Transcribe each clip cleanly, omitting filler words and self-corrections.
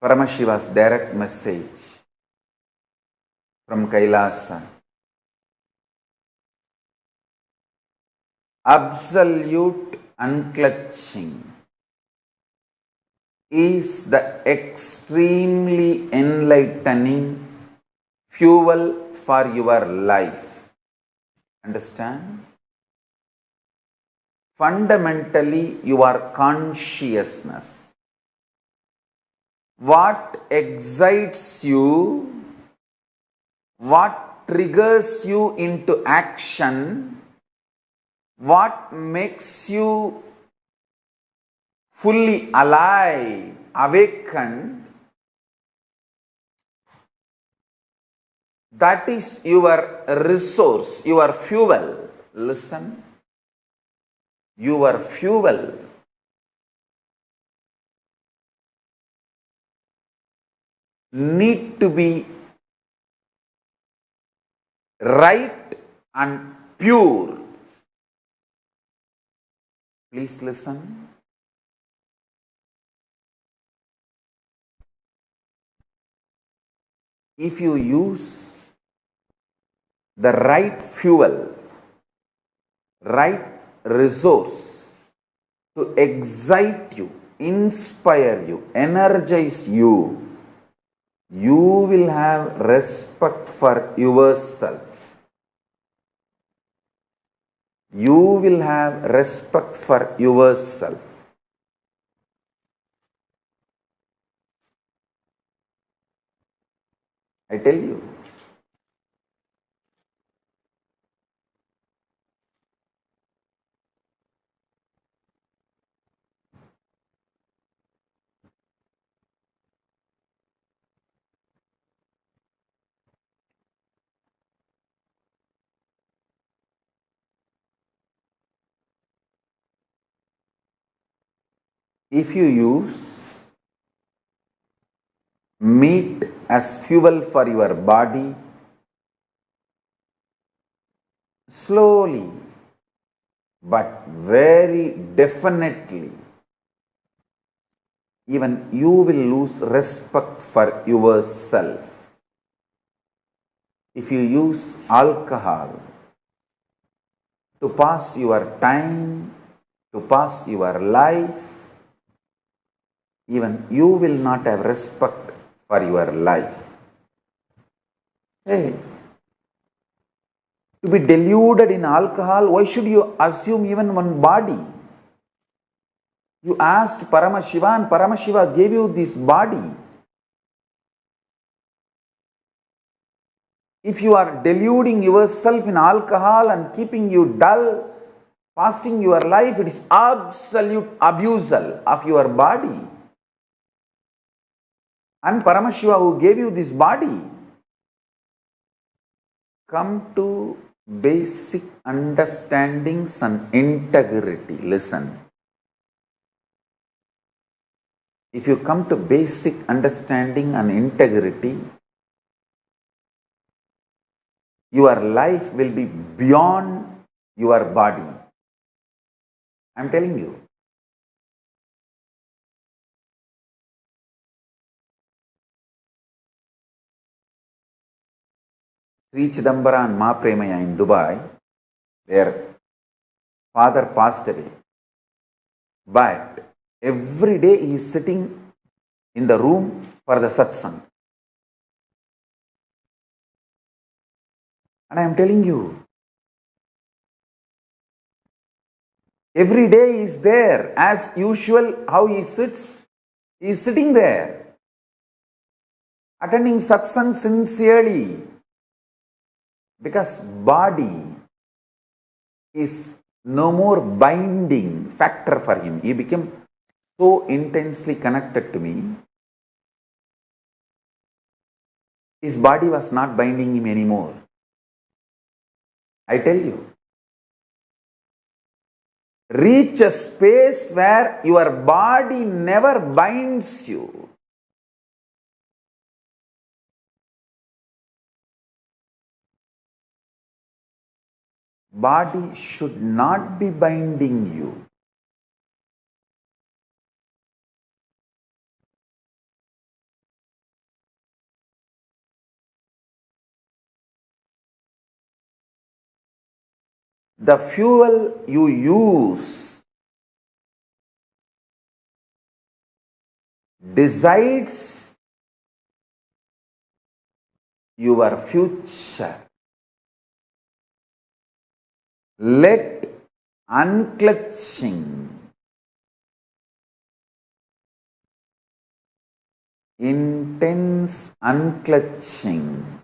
Paramashiva's direct message from Kailasa. Absolute unclutching is the extremely enlightening fuel for your life. Understand? Fundamentally, your consciousness. What excites you, what triggers you into action, what makes you fully alive, awakened, that is your resource, your fuel. Listen, your fuel. Need to be right and pure. Please listen. If you use the right fuel, right resource to excite you, inspire you, energize you, you will have respect for yourself. You will have respect for yourself. I tell you. If you use meat as fuel for your body, slowly but very definitely, even you will lose respect for yourself. If you use alcohol to pass your time, to pass your life, even you will not have respect for your life. Hey, to be deluded in alcohol, why should you assume even one body? You asked Paramashiva and Paramashiva gave you this body. If you are deluding yourself in alcohol and keeping you dull, passing your life, it is absolute abusal of your body. And Paramashiva who gave you this body. Come to basic understandings and integrity. Listen. If you come to basic understanding and integrity, your life will be beyond your body. I am telling you. Sri Chidambara and Ma Premaya in Dubai, their father passed away. But every day he is sitting in the room for the satsang. And I am telling you, every day he is there. As usual, how he sits, he is sitting there, attending satsang sincerely. Because body is no more binding factor for him. He became so intensely connected to me. His body was not binding him anymore. I tell you. Reach a space where your body never binds you. Body should not be binding you. the fuel you use decides your future. Let unclutching, intense unclutching,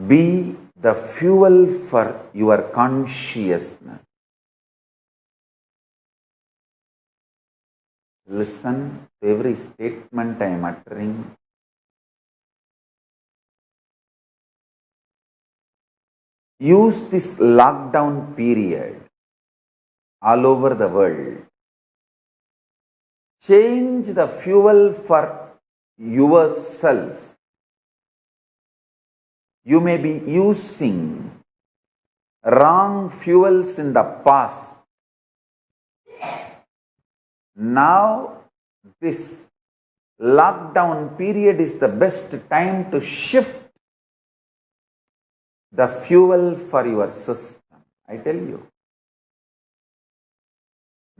be the fuel for your consciousness. Listen to every statement I am uttering. Use this lockdown period all over the world. Change the fuel for yourself. You may be using wrong fuels in the past. Now, this lockdown period is the best time to shift the fuel for your system. I tell you.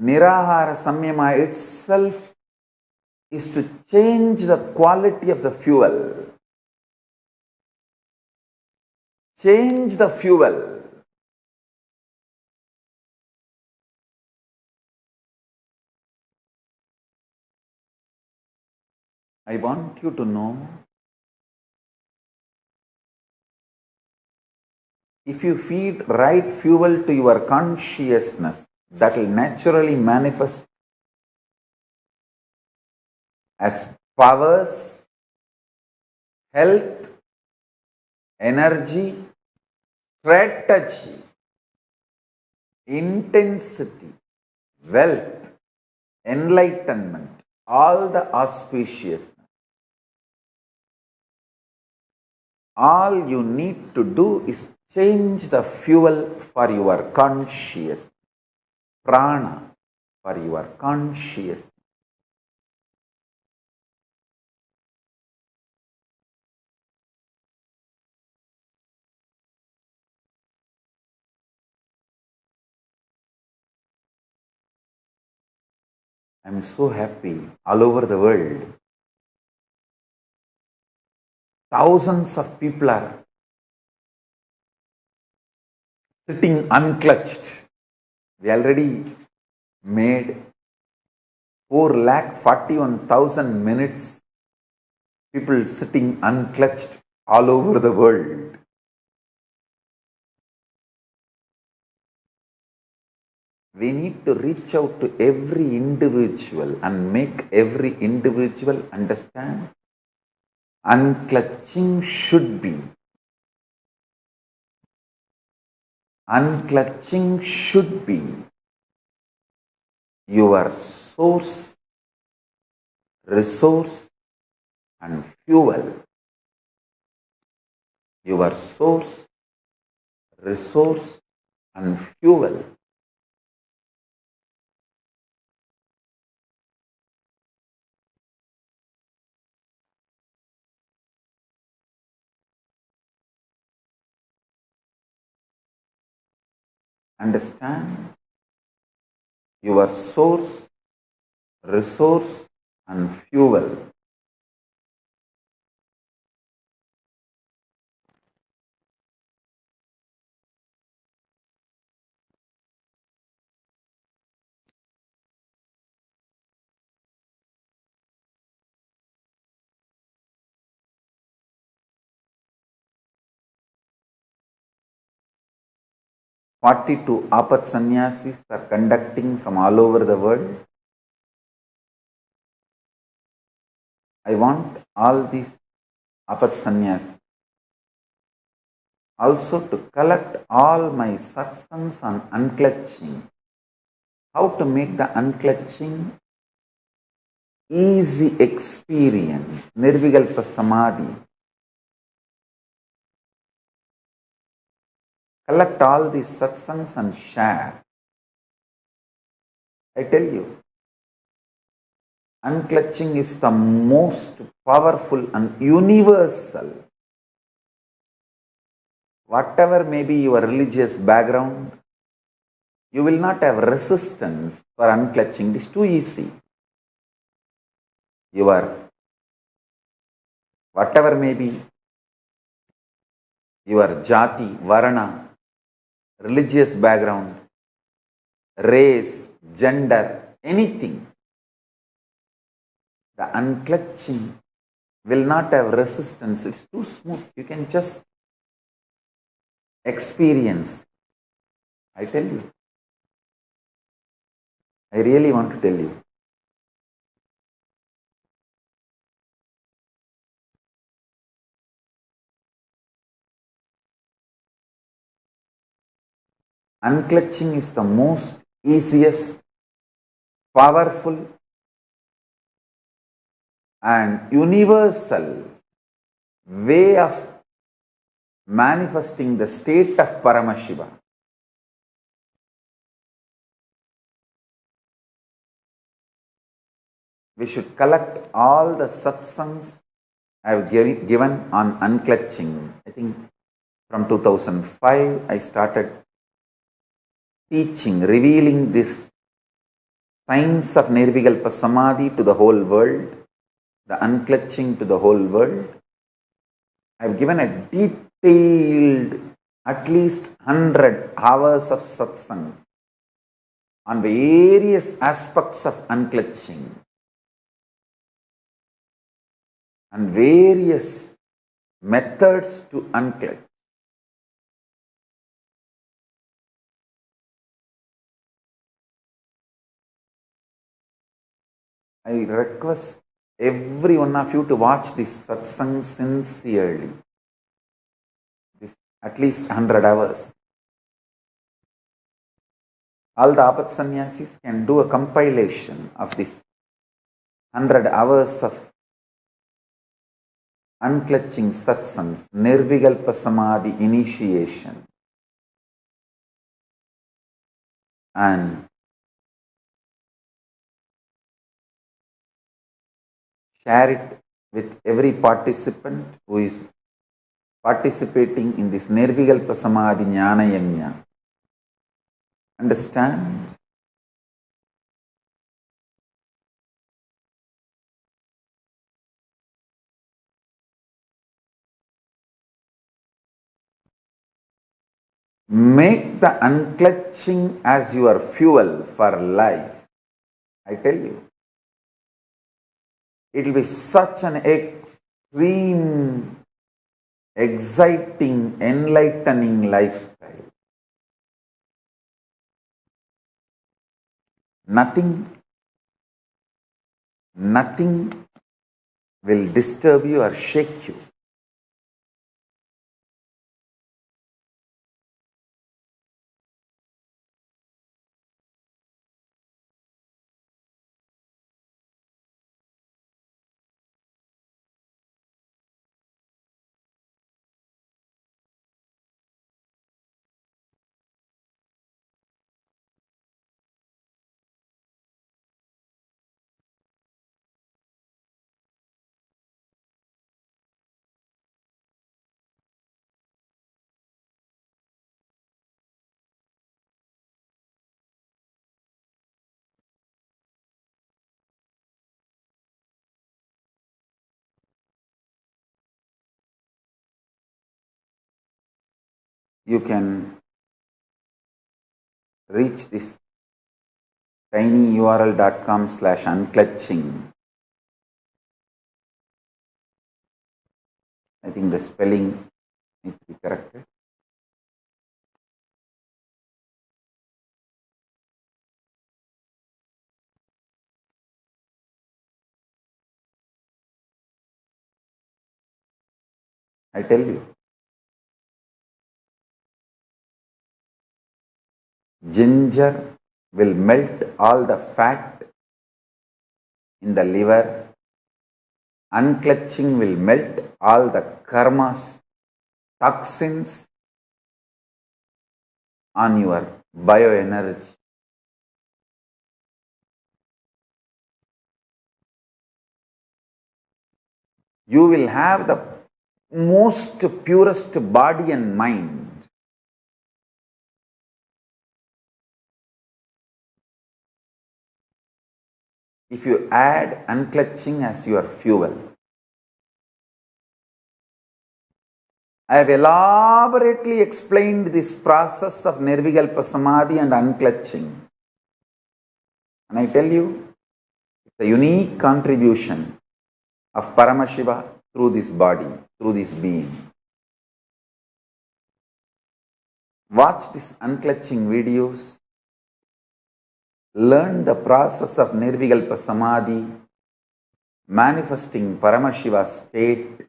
Nirahara Samyama itself is to change the quality of the fuel. Change the fuel. I want you to know, if you feed right fuel to your consciousness, that will naturally manifest as powers, health, energy, strategy, intensity, wealth, enlightenment, all the auspiciousness. All you need to do is change the fuel for your consciousness, prana for your consciousness. I am so happy all over the world. Thousands of people are sitting unclutched. We already made 4,41,000 minutes. People sitting unclutched all over the world. We need to reach out to every individual and make every individual understand unclutching should be. Unclutching should be your source, resource and fuel. Your source, resource and fuel. Understand? Your source, resource and fuel. "42 Apat Sannyasis are conducting from all over the world. I want all these Apat Sannyasis also to collect all my satsangs on unclutching. How to make the unclutching easy experience, Nirvikalpa Samadhi. Collect all these satsangs and share. I tell you, Unclutching is the most powerful and universal. Whatever may be your religious background, you will not have resistance for unclutching. It's too easy. Your whatever may be your jati, varana, religious background, race, gender, anything, the unclutching will not have resistance. It's too smooth. You can just experience. I tell you. I really want to tell you. Unclutching is the most easiest, powerful, and universal way of manifesting the state of Paramashiva. We should collect all the satsangs I have given on unclutching. I think from 2005 I started teaching, revealing this science of Nirvikalpa Samadhi to the whole world, the unclutching to the whole world. I have given a detailed, at least 100 hours of satsangs on various aspects of unclutching and various methods to unclutch. I request every one of you to watch this satsang sincerely. This at least 100 hours. All the Apat Sannyasis can do a compilation of this 100 hours of unclutching satsangs, Nirvikalpa Samadhi initiation, and share it with every participant who is participating in this Nirvikalpa Samadhi Jnana Yajna. Understand? Make the unclutching as your fuel for life. I tell you. It will be such an extreme, exciting, enlightening lifestyle. Nothing will disturb you or shake you. You can reach this tinyurl.com/unclutching. I think the spelling needs to be corrected. I tell you, ginger will melt all the fat in the liver. Unclutching will melt all the karmas, toxins on your bioenergy. you will have the most purest body and mind. If you add unclutching as your fuel. I have elaborately explained this process of Nirvikalpa Samadhi and unclutching. And I tell you, it's a unique contribution of Paramashiva through this body, through this being. Watch these unclutching videos. Learn the process of Nirvikalpa Samadhi, manifesting Paramashiva's state.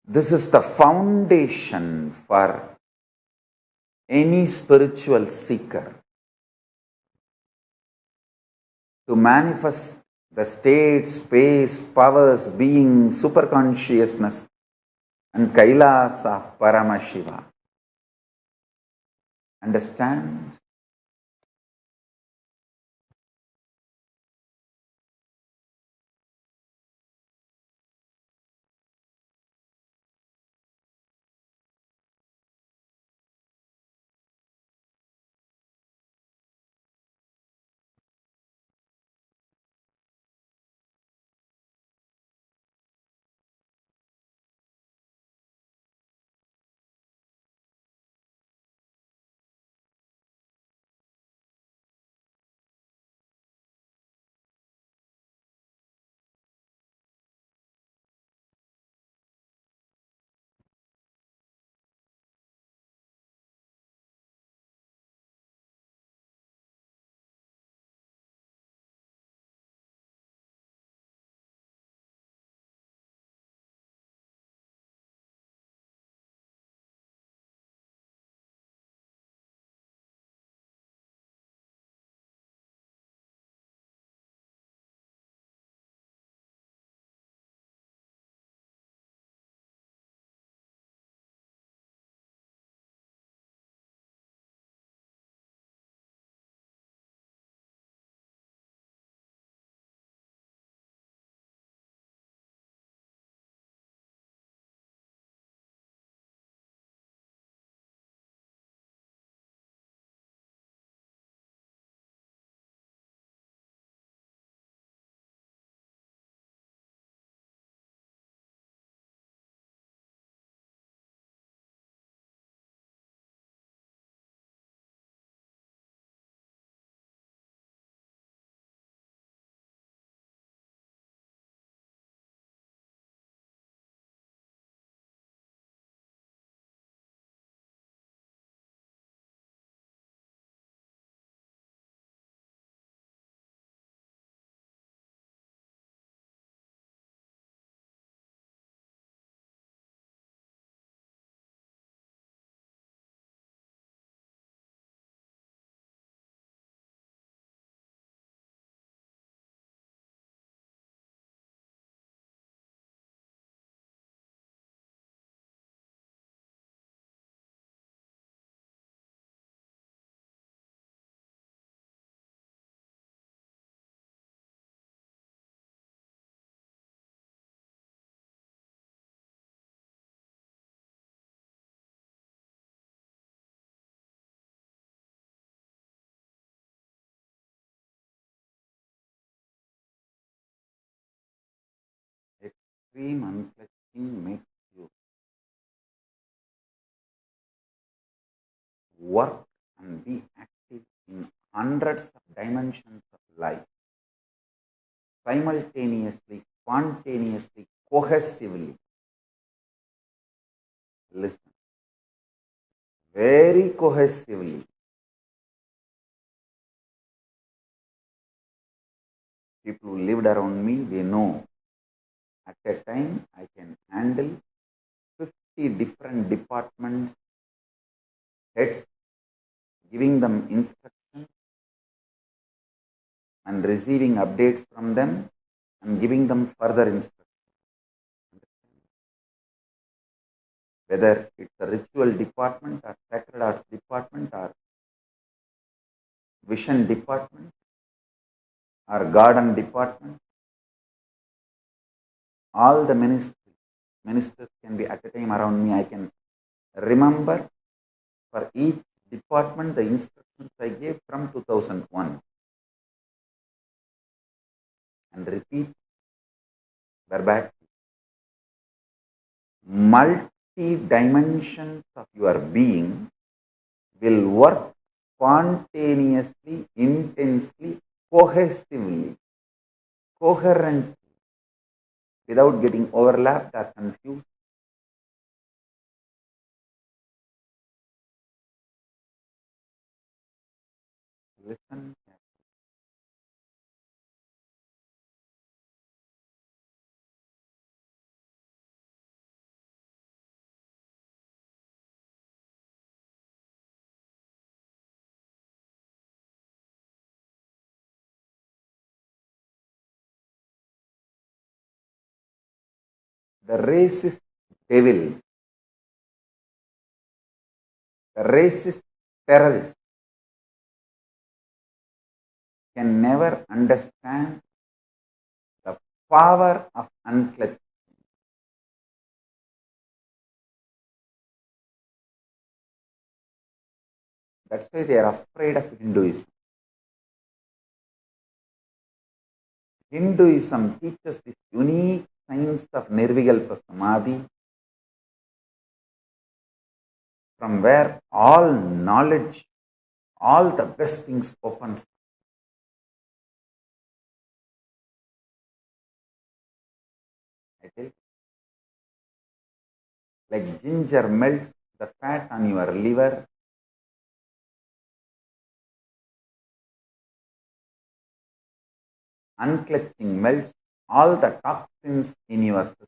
This is the foundation for any spiritual seeker to manifest the state, space, powers, being, superconsciousness, and Kailas of Paramashiva. Understand? Extreme unclutching makes you work and be active in hundreds of dimensions of life, simultaneously, spontaneously, cohesively. Listen, very cohesively. People who lived around me, they know at a time I can handle 50 different departments, heads, giving them instructions and receiving updates from them and giving them further instructions. Whether it's a ritual department or sacred arts department or vision department or garden department. All the ministers can be at a time around me. I can remember for each department the instructions I gave from 2001 and repeat verbatim. Multi-dimensions of your being will work spontaneously, intensely, cohesively, coherently, without getting overlapped or confused. Listen. The racist devils, the racist terrorists can never understand the power of unclutching. That's why they are afraid of Hinduism. Hinduism teaches this unique science of Nirvikalpa Samadhi, from where all knowledge, all the best things opens. I tell you, like ginger melts the fat on your liver, unclutching melts all the toxins in your system.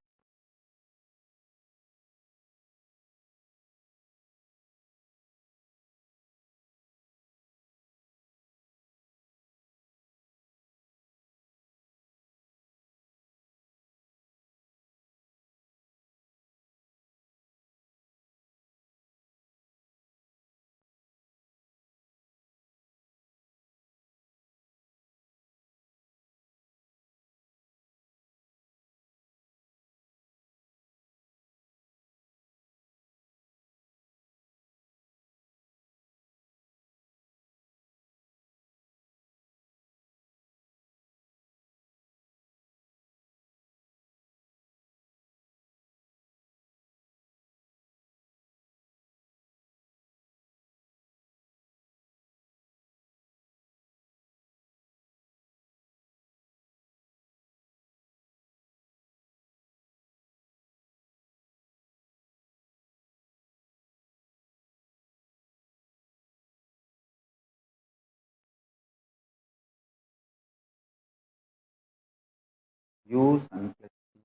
Use unclutching,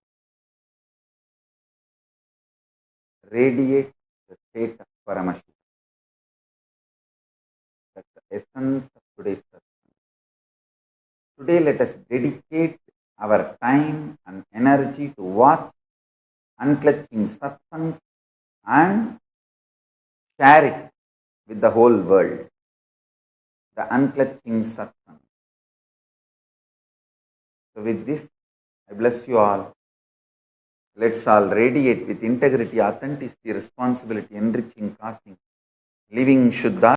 radiate the state of Paramashiva. That's the essence of today's session. Today, let us dedicate our time and energy to watch unclutching satsangs and share it with the whole world. The unclutching satsang. So, with this, I bless you all. Let's all radiate with integrity, authenticity, responsibility, enriching, casting, living Shuddha.